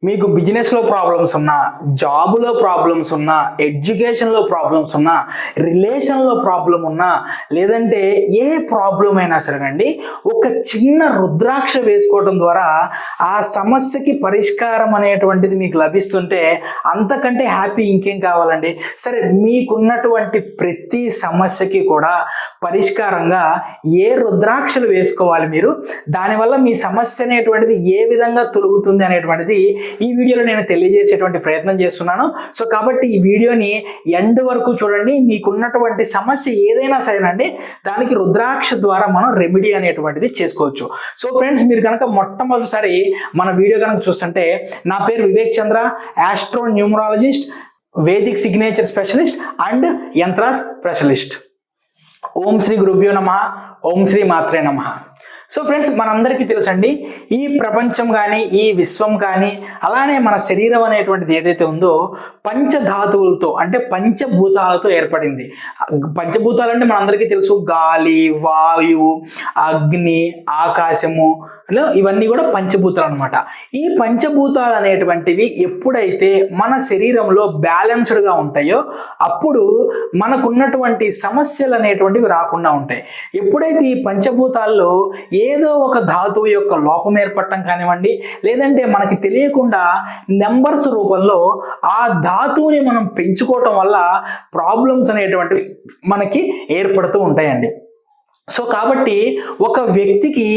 మీకు బిజినెస్లో ప్రాబ్లమ్స్ ఉన్నా, జాబులో ప్రాబ్లమ్స్ ఉన్నా, ఎడ్యుకేషన్లో ప్రాబ్లమ్స్ ఉన్నా, రిలేషన్లో ప్రాబ్లం ఉన్నా, లేదంటే ఏ ప్రాబ్లం అయినా సరేనండి, ఒక చిన్న రుద్రాక్ష వేసుకోవడం ద్వారా ఆ సమస్యకి పరిష్కారం అనేటువంటిది మీకు లభిస్తుంటే అంతకంటే హ్యాపీ ఇంకేం కావాలండి. సరే, మీకున్నటువంటి ప్రతి సమస్యకి కూడా పరిష్కారంగా ఏ రుద్రాక్షలు వేసుకోవాలి మీరు, దానివల్ల మీ సమస్య అనేటువంటిది ఏ విధంగా తొలుగుతుంది అనేటువంటిది ఈ వీడియోలో నేను తెలియజేసేటువంటి ప్రయత్నం చేస్తున్నాను. సో కాబట్టి ఈ వీడియోని ఎండ్ వరకు చూడండి. మీకున్నటువంటి సమస్య ఏదైనా సరేనండి, దానికి రుద్రాక్ష ద్వారా మనం రెమెడీ అనేటువంటిది చేసుకోవచ్చు. సో ఫ్రెండ్స్, మీరు కనుక మొట్టమొదటిసారి మన వీడియో కనుక చూస్తుంటే, నా పేరు Vivek Chandra, astro numerologist, Vedic signature specialist and yantras specialist. ఓం శ్రీ గురుభ్యో నమః, ఓం శ్రీ మాత్రే నమః. సో ఫ్రెండ్స్, మనందరికీ తెలుసండి, ఈ ప్రపంచం కానీ, ఈ విశ్వం కానీ, అలానే మన శరీరం అనేటువంటిది ఏదైతే ఉందో పంచధాతువులతో అంటే పంచభూతాలతో ఏర్పడింది. పంచభూతాలు అంటే మనందరికీ తెలుసు, గాలి, వాయువు, అగ్ని, ఆకాశము, ఇవన్నీ కూడా పంచభూతాలు అనమాట. ఈ పంచభూతాలు అనేటువంటివి ఎప్పుడైతే మన శరీరంలో బ్యాలెన్స్డ్గా ఉంటాయో అప్పుడు మనకున్నటువంటి సమస్యలు అనేటువంటివి రాకుండా ఉంటాయి. ఎప్పుడైతే ఈ పంచభూతాల్లో ఏదో ఒక ధాతువు యొక్క లోపం ఏర్పడటం కానివ్వండి, లేదంటే మనకి తెలియకుండా నెంబర్స్ రూపంలో ఆ ధాతువుని మనం పెంచుకోవటం వల్ల ప్రాబ్లమ్స్ అనేటువంటివి మనకి ఏర్పడుతూ ఉంటాయండి. సో కాబట్టి ఒక వ్యక్తికి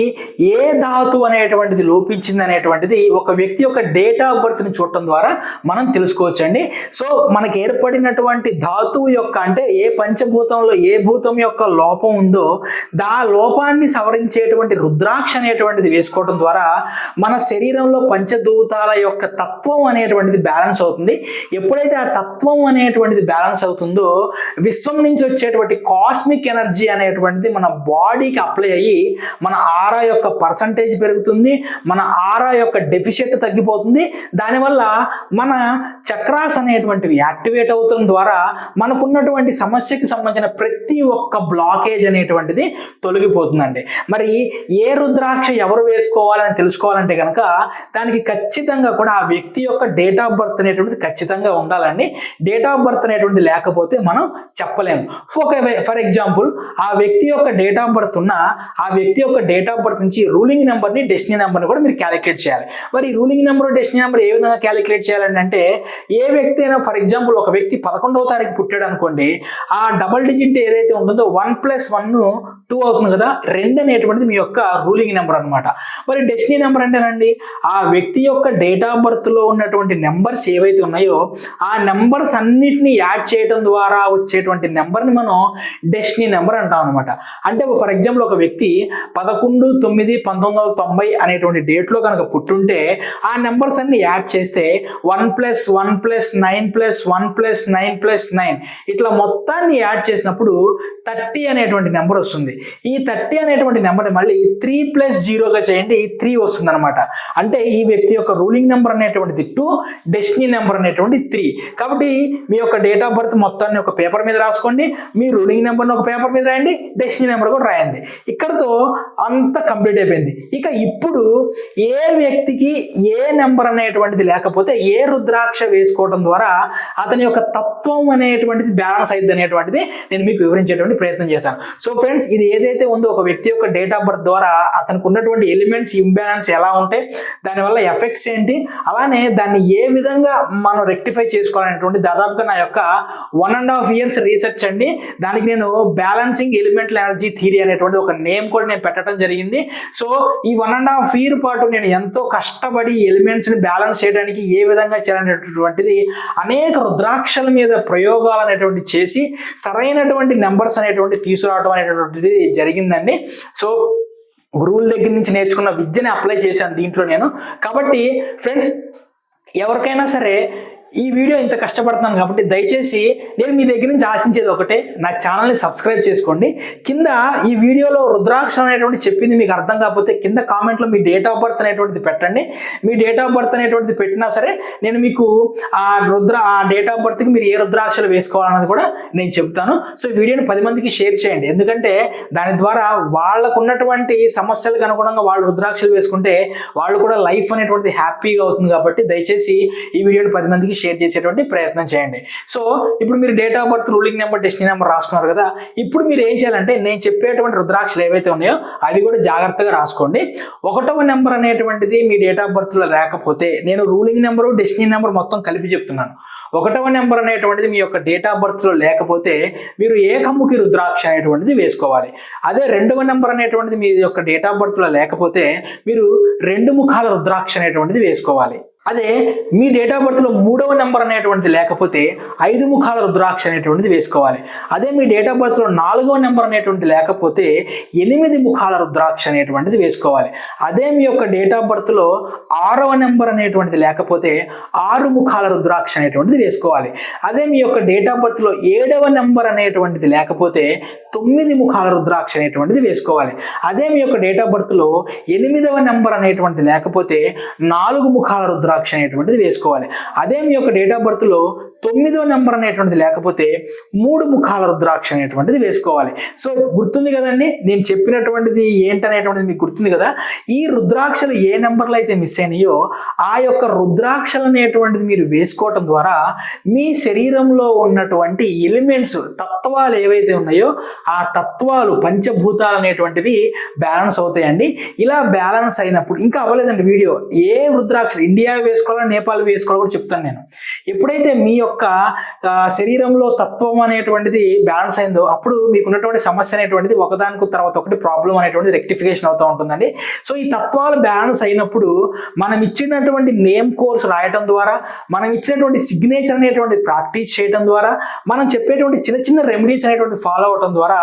ఏ ధాతువు అనేటువంటిది లోపించింది అనేటువంటిది ఒక వ్యక్తి యొక్క డేట్ ఆఫ్ బర్త్ని చూడటం ద్వారా మనం తెలుసుకోవచ్చండి. సో మనకి ఏర్పడినటువంటి ధాతువు యొక్క అంటే ఏ పంచభూతంలో ఏ భూతం యొక్క లోపం ఉందో దా లోపాన్ని సవరించేటువంటి రుద్రాక్ష అనేటువంటిది వేసుకోవడం ద్వారా మన శరీరంలో పంచభూతాల యొక్క తత్వం అనేటువంటిది బ్యాలెన్స్ అవుతుంది. ఎప్పుడైతే ఆ తత్వం అనేటువంటిది బ్యాలెన్స్ అవుతుందో విశ్వం నుంచి వచ్చేటువంటి కాస్మిక్ ఎనర్జీ అనేటువంటిది మన బాడీకి అప్లై అయ్యి మన ఆరా యొక్క పర్సంటేజ్ పెరుగుతుంది, మన ఆరా యొక్క డెఫిషియట్ తగ్గిపోతుంది. దానివల్ల మన చక్రాస్ అనేటువంటివి యాక్టివేట్ అవటం ద్వారా మనకున్నటువంటి సమస్యకి సంబంధించిన ప్రతి ఒక్క బ్లాకేజ్ అనేటువంటిది తొలగిపోతుందండి. మరి ఏ రుద్రాక్ష ఎవరు వేసుకోవాలని తెలుసుకోవాలంటే కనుక దానికి ఖచ్చితంగా కూడా ఆ వ్యక్తి యొక్క డేట్ ఆఫ్ బర్త్ అనేటువంటిది ఖచ్చితంగా ఉండాలండి. డేట్ ఆఫ్ బర్త్ అనేటువంటిది లేకపోతే మనం చెప్పలేము. ఫర్ ఎగ్జాంపుల్, ఆ వ్యక్తి యొక్క డేట్ ఆఫ్ బర్త్ ఉన్న ఆ వ్యక్తి యొక్క డేట్ ఆఫ్ బర్త్ నుంచి రూలింగ్ నెంబర్ని, డెస్టినీ నెంబర్ని కూడా మీరు క్యాలిక్యులేట్ చేయాలి. మరి ఈ రూలింగ్ నెంబర్, డెస్టినీ నెంబర్ ఏ విధంగా క్యాలిక్యులేట్ చేయాలండి అంటే, ఏ వ్యక్తి అయినా ఫర్ ఎగ్జాంపుల్ ఒక వ్యక్తి 11వ తారీఖు పుట్టాడు అనుకోండి, ఆ డబల్ డిజిట్ ఏదైతే ఉంటుందో 1+1 2 అవుతుంది కదా, 2 అనేటువంటిది మీ యొక్క రూలింగ్ నెంబర్ అనమాట. మరి డెస్టినీ నెంబర్ అంటేనండి, ఆ వ్యక్తి యొక్క డేట్ ఆఫ్ బర్త్లో ఉన్నటువంటి నెంబర్స్ ఏవైతే ఉన్నాయో ఆ నెంబర్స్ అన్నిటిని యాడ్ చేయడం ద్వారా వచ్చేటువంటి నెంబర్ని మనం డెస్టినీ నెంబర్ అంటాం అనమాట. అంటే ఫర్ ఎగ్జాంపుల్ ఒక వ్యక్తి 11/9/1990 అనేటువంటి డేట్లో కనుక పుట్టుంటే ఆ నెంబర్స్ అన్ని యాడ్ చేస్తే 1+1+9+1+9+9 ఇట్లా మొత్తాన్ని యాడ్ చేసినప్పుడు 30 అనేటువంటి నెంబర్ వస్తుంది. ఈ 30 అనేటువంటి నెంబర్ని మళ్ళీ 3+0గా చేయండి, 3 వస్తుంది అనమాట. అంటే ఈ వ్యక్తి యొక్క రూలింగ్ నెంబర్ అనేటువంటిది 2, డెస్టినీ నెంబర్ అనేటువంటి 3. కాబట్టి మీ యొక్క డేట్ ఆఫ్ బర్త్ మొత్తాన్ని ఒక పేపర్ మీద రాసుకోండి, మీ రూలింగ్ నెంబర్ని ఒక పేపర్ మీద రాయండి, డెస్టినీ నెంబర్ కూడా రాయండి. ఇక్కడతో అంతా కంప్లీట్ అయిపోయింది. ఇక ఇప్పుడు ఏ వ్యక్తికి ఏ నెంబర్ అనేటువంటిది లేకపోతే ఏ రుద్రాక్ష వేసుకోవడం ద్వారా అతని యొక్క తత్వం అనేటువంటిది బ్యాలెన్స్ అయింది అనేటువంటిది నేను మీకు వివరించేటువంటి ప్రయత్నం చేశాను. సో ఫ్రెండ్స్, ఇది ఏదైతే ఉందో ఒక వ్యక్తి యొక్క డేట్ ఆఫ్ బర్త్ ద్వారా అతనికి ఉన్నటువంటి ఎలిమెంట్స్ ఇంబ్యాలెన్స్ ఎలా ఉంటాయి, దానివల్ల ఎఫెక్ట్స్ ఏంటి, అలానే దాన్ని ఏ విధంగా మనం రెక్టిఫై చేసుకోవాలనేటువంటి దాదాపుగా నా యొక్క 1.5 years రీసెర్చ్ అండి. దానికి నేను బ్యాలెన్సింగ్ ఎలిమెంటల్ ఎనర్జీ థియరీ అనేటువంటి ఒక నేమ్ కూడా నేను పెట్టడం జరిగింది. సో ఈ 1.5 year పాటు నేను ఎంతో కష్టపడి ఎలిమెంట్స్ని బ్యాలెన్స్ చేయడానికి ఏ విధంగా చేయాలనేటువంటిది అనేక రుద్రాక్షల మీద ప్రయోగాలు అనేటువంటి చేసి సరైనటువంటి నెంబర్స్ అనేటువంటి తీసుకురావడం అనేటువంటిది జరిగిందండి. సో గురువుల దగ్గర నుంచి నేర్చుకున్న విద్యని అప్లై చేశాను దీంట్లో నేను. కాబట్టి ఫ్రెండ్స్, ఎవరికైనా సరే ఈ వీడియో ఇంత కష్టపడుతున్నాను కాబట్టి దయచేసి నేను మీ దగ్గర నుంచి ఆశించేది ఒకటే, నా ఛానల్ని సబ్స్క్రైబ్ చేసుకోండి. కింద ఈ వీడియోలో రుద్రాక్ష అనేటువంటి చెప్పింది మీకు అర్థం కాకపోతే కింద కామెంట్లో మీ డేట్ ఆఫ్ బర్త్ అనేటువంటిది పెట్టండి. మీ డేట్ ఆఫ్ బర్త్ అనేటువంటిది పెట్టినా సరే నేను మీకు ఆ డేట్ ఆఫ్ బర్త్కి మీరు ఏ రుద్రాక్షలు వేసుకోవాలన్నది కూడా నేను చెప్తాను. సో ఈ వీడియోని 10 మందికి షేర్ చేయండి, ఎందుకంటే దాని ద్వారా వాళ్ళకు ఉన్నటువంటి సమస్యలకు అనుగుణంగా వాళ్ళు రుద్రాక్షలు వేసుకుంటే వాళ్ళు కూడా లైఫ్ అనేటువంటిది హ్యాపీగా అవుతుంది. కాబట్టి దయచేసి ఈ వీడియోని 10 మందికి షేర్ చేసేటువంటి ప్రయత్నం చేయండి. సో ఇప్పుడు మీరు date of birth, ruling number, destiny number రాసుకున్నారు కదా. ఇప్పుడు మీరు ఏం చేయాలంటే నేను చెప్పేటువంటి రుద్రాక్షలు ఏవైతే ఉన్నాయో అవి కూడా జాగ్రత్తగా రాసుకోండి. 1వ నెంబర్ అనేటువంటిది మీ డేట్ ఆఫ్ బర్త్ లో లేకపోతే, నేను రూలింగ్ నెంబరు, డెస్టినీ నెంబర్ మొత్తం కలిపి చెప్తున్నాను. 1వ నెంబర్ అనేటువంటిది మీ యొక్క డేట్ ఆఫ్ బర్త్ లో లేకపోతే మీరు ఏకముఖి రుద్రాక్ష అనేటువంటిది వేసుకోవాలి. అదే 2వ నెంబర్ అనేటువంటిది మీ యొక్క డేట్ ఆఫ్ బర్త్ లో లేకపోతే మీరు 2 ముఖాల రుద్రాక్ష అనేటువంటిది వేసుకోవాలి. అదే మీ డేట్ ఆఫ్ బర్త్లో 3వ నెంబర్ అనేటువంటిది లేకపోతే 5 ముఖాల రుద్రాక్ష అనేటువంటిది వేసుకోవాలి. అదే మీ డేట్ ఆఫ్ బర్త్లో 4వ నెంబర్ అనేటువంటిది లేకపోతే 8 ముఖాల రుద్రాక్ష అనేటువంటిది వేసుకోవాలి. అదే మీ యొక్క డేట్ ఆఫ్ బర్త్లో 6వ నెంబర్ అనేటువంటిది లేకపోతే 6 ముఖాల రుద్రాక్ష అనేటువంటిది వేసుకోవాలి. అదే మీ యొక్క డేట్ ఆఫ్ బర్త్లో 7వ నెంబర్ అనేటువంటిది లేకపోతే 9 ముఖాల రుద్రాక్ష అనేటువంటిది వేసుకోవాలి. అదే మీ యొక్క డేట్ ఆఫ్ బర్త్లో 8వ నెంబర్ అనేటువంటిది లేకపోతే 4 ముఖాల రుద్రాక్ష అనేటువంటిది వేసుకోవాలి. అదే మీ యొక్క డేట్ ఆఫ్ బర్త్ లో 9వ నెంబర్ అనేటువంటిది లేకపోతే 3 ముఖాల రుద్రాక్ష అనేటువంటిది వేసుకోవాలి. సో గుర్తుంది కదండి, నేను చెప్పినటువంటిది ఏంటనేటువంటిది మీకు గుర్తుంది కదా. ఈ రుద్రాక్షలు ఏ నెంబర్లో అయితే మిస్ అయినాయో ఆ యొక్క రుద్రాక్షలు అనేటువంటిది మీరు వేసుకోవటం ద్వారా మీ శరీరంలో ఉన్నటువంటి ఎలిమెంట్స్, తత్వాలు ఏవైతే ఉన్నాయో ఆ తత్వాలు, పంచభూతాలు అనేటువంటివి బ్యాలెన్స్ అవుతాయండి. ఇలా బ్యాలెన్స్ అయినప్పుడు, ఇంకా అవ్వలేదండి వీడియో, ఏ రుద్రాక్షలు ఇండియా వేసుకోవాలో నేపాల్ వేసుకోవాలో కూడా చెప్తాను నేను. ఎప్పుడైతే మీ యొక్క శరీరంలో తత్వం అనేటువంటిది బ్యాలెన్స్ అయిందో అప్పుడు మీకున్నటువంటి సమస్య అనేటువంటిది ఒకదానికి తర్వాత ఒకటి ప్రాబ్లం అనేటువంటిది రెక్టిఫికేషన్ అవుతూ ఉంటుందండి. సో ఈ తత్వాలు బ్యాలెన్స్ అయినప్పుడు మనం ఇచ్చినటువంటి నేమ్ కోర్స్ రాయటం ద్వారా, మనం ఇచ్చినటువంటి సిగ్నేచర్ అనేటువంటి ప్రాక్టీస్ చేయడం ద్వారా, మనం చెప్పేటువంటి చిన్న చిన్న రెమెడీస్ అనేటువంటి ఫాలో అవటం ద్వారా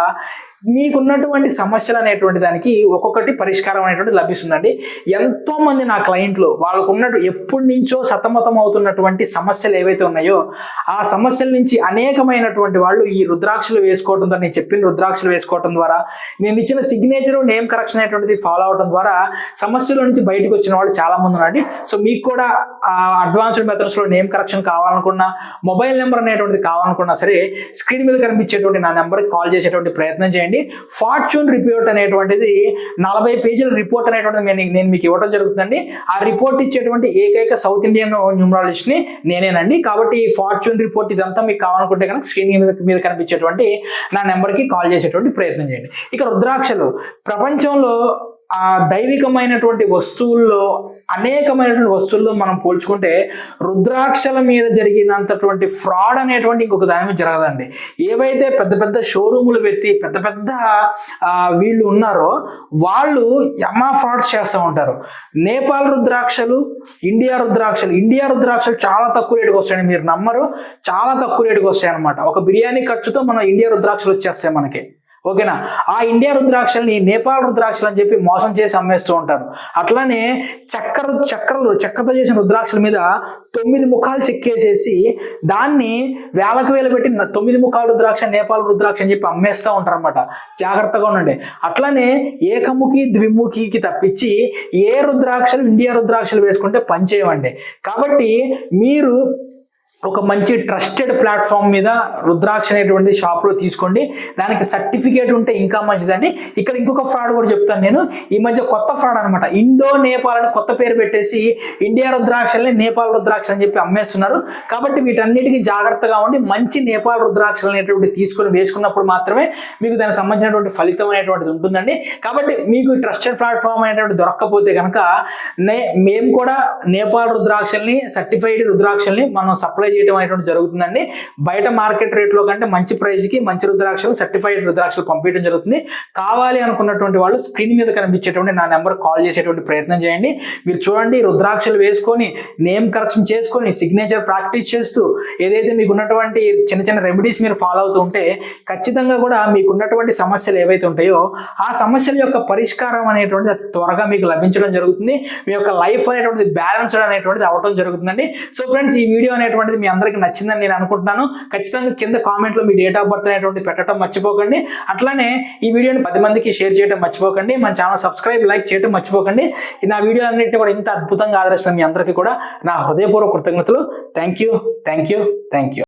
మీకున్నటువంటి సమస్యలు అనేటువంటి దానికి ఒక్కొక్కటి పరిష్కారం అనేటువంటి లభిస్తుందండి. ఎంతో మంది నా క్లయింట్లు వాళ్ళకు ఉన్నట్టు ఎప్పటి నుంచో సతమతం అవుతున్నటువంటి సమస్యలు ఏవైతే ఉన్నాయో ఆ సమస్యల నుంచి అనేకమైనటువంటి వాళ్ళు ఈ రుద్రాక్షలు వేసుకోవడం ద్వారా, నేను చెప్పిన రుద్రాక్షలు వేసుకోవడం ద్వారా, నేను ఇచ్చిన సిగ్నేచర్, నేమ్ కరెక్షన్ అనేటువంటిది ఫాలో అవడం ద్వారా సమస్యల నుంచి బయటకు వచ్చిన వాళ్ళు చాలా మంది ఉన్నారండి. సో మీకు కూడా అడ్వాన్స్డ్ మెథడ్స్ లో నేమ్ కరెక్షన్ కావాలనుకున్నా, మొబైల్ నెంబర్ అనేటువంటిది కావాలనుకున్నా సరే స్క్రీన్ మీద కనిపించేటువంటి నా నెంబర్కి కాల్ చేసేటువంటి ప్రయత్నం చేయండి. ఫార్చ్యూన్ రిపోర్ట్ అనేటువంటిది 40 పేజీల రిపోర్ట్ అనేటువంటిది నేను మీకు ఇవ్వడం జరుగుతుందండి. ఆ రిపోర్ట్ ఇచ్చేటువంటి ఏకైక సౌత్ ఇండియన్ న్యూమరాలజిస్ట్ ని నేనేనండి. కాబట్టి ఫార్చ్యూన్ రిపోర్ట్ ఇదంతా మీకు కావాలనుకుంటే కనుక స్క్రీన్ మీద కనిపించేటువంటి నా నెంబర్కి కాల్ చేసేటువంటి ప్రయత్నం చేయండి. ఇక రుద్రాక్షలు ప్రపంచంలో ఆ దైవికమైనటువంటి వస్తువుల్లో, అనేకమైనటువంటి వస్తువుల్లో మనం పోల్చుకుంటే రుద్రాక్షల మీద జరిగినంతటువంటి ఫ్రాడ్ అనేటువంటి ఇంకొక దాని మీద జరగదండి. ఏవైతే పెద్ద పెద్ద షోరూములు పెట్టి పెద్ద పెద్ద వీళ్ళు ఉన్నారో వాళ్ళు యమా ఫ్రాడ్స్ చేస్తూ ఉంటారు. నేపాల్ రుద్రాక్షలు, ఇండియా రుద్రాక్షలు చాలా తక్కువ రేటుకి వస్తాయండి. మీరు నమ్మరు, చాలా తక్కువ రేటుకి వస్తాయి అనమాట. ఒక బిర్యానీ ఖర్చుతో మన ఇండియా రుద్రాక్షలు వచ్చేస్తాయి మనకి. ఓకేనా? ఆ ఇండియా రుద్రాక్షల్ని నేపాల్ రుద్రాక్షలు అని చెప్పి మోసం చేసి అమ్మేస్తూ ఉంటారు. అట్లానే చెక్కతో చేసిన రుద్రాక్షల మీద 9 ముఖాలు చెక్కేసేసి దాన్ని వేలకు వేలు పెట్టి 9 ముఖాల రుద్రాక్ష, నేపాల్ రుద్రాక్ష అని చెప్పి అమ్మేస్తూ ఉంటారు అనమాట. జాగ్రత్తగా ఉండండి. అట్లానే ఏకముఖి, ద్విముఖికి తప్పించి ఏ రుద్రాక్షలు, ఇండియా రుద్రాక్షలు వేసుకుంటే పనిచేయవండి. కాబట్టి మీరు ఒక మంచి ట్రస్టెడ్ ప్లాట్ఫామ్ మీద రుద్రాక్ష అనేటువంటి షాప్లో తీసుకోండి. దానికి సర్టిఫికేట్ ఉంటే ఇంకా మంచిదండి. ఇక్కడ ఇంకొక ఫ్రాడ్ కూడా చెప్తాను నేను. ఈ మధ్య కొత్త ఫ్రాడ్ అనమాట. ఇండో నేపాల్ అని కొత్త పేరు పెట్టేసి ఇండియా రుద్రాక్షల్ని నేపాల్ రుద్రాక్ష అని చెప్పి అమ్మేస్తున్నారు. కాబట్టి వీటన్నిటికీ జాగ్రత్తగా ఉండి మంచి నేపాల్ రుద్రాక్షలు అనేటువంటి తీసుకొని వేసుకున్నప్పుడు మాత్రమే మీకు దానికి సంబంధించినటువంటి ఫలితం అనేటువంటిది ఉంటుందండి. కాబట్టి మీకు ట్రస్టెడ్ ప్లాట్ఫామ్ అనేటువంటి దొరక్కపోతే కనుక మేము కూడా నేపాల్ రుద్రాక్షల్ని, సర్టిఫైడ్ రుద్రాక్షల్ని మనం సప్లై చేయడం అనేటువంటి జరుగుతుందండి. బయట మార్కెట్ రేట్లో కంటే మంచి ప్రైజ్కి మంచి రుద్రాక్షలు, సర్టిఫైడ్ రుద్రాక్షలు పంపించడం జరుగుతుంది. కావాలి అనుకున్నటువంటి వాళ్ళు స్క్రీన్ మీద కనిపించేటువంటి నా నెంబర్ కాల్ చేసేటువంటి ప్రయత్నం చేయండి. మీరు చూడండి, రుద్రాక్షలు వేసుకొని, నేమ్ కరెక్షన్ చేసుకొని, సిగ్నేచర్ ప్రాక్టీస్ చేస్తూ ఏదైతే మీకు ఉన్నటువంటి చిన్న చిన్న రెమెడీస్ మీరు ఫాలో అవుతూ ఉంటే ఖచ్చితంగా కూడా మీకు ఉన్నటువంటి సమస్యలు ఏవైతే ఉంటాయో ఆ సమస్యల యొక్క పరిష్కారం అనేటువంటిది అతి త్వరగా మీకు లభించడం జరుగుతుంది. మీ యొక్క లైఫ్ అనేటువంటిది బ్యాలెన్స్డ్ అనేటువంటిది అవ్వడం జరుగుతుందండి. సో ఫ్రెండ్స్, ఈ వీడియో అనేటువంటిది అనేటువంటిది మీ అందరికీ నచ్చిందని నేను అనుకుంటున్నాను. ఖచ్చితంగా కింద కామెంట్లో మీ డేట్ ఆఫ్ బర్త్ అనేటువంటి పెట్టడం మర్చిపోకండి. అట్లానే ఈ వీడియోని 10 మందికి షేర్ చేయడం మర్చిపోకండి. మన ఛానల్ సబ్స్క్రైబ్, లైక్ చేయడం మర్చిపోకండి. నా వీడియో అన్నింటినీ కూడా ఇంత అద్భుతంగా ఆదరిస్తున్న మీ అందరికీ కూడా నా హృదయపూర్వక కృతజ్ఞతలు. Thank you.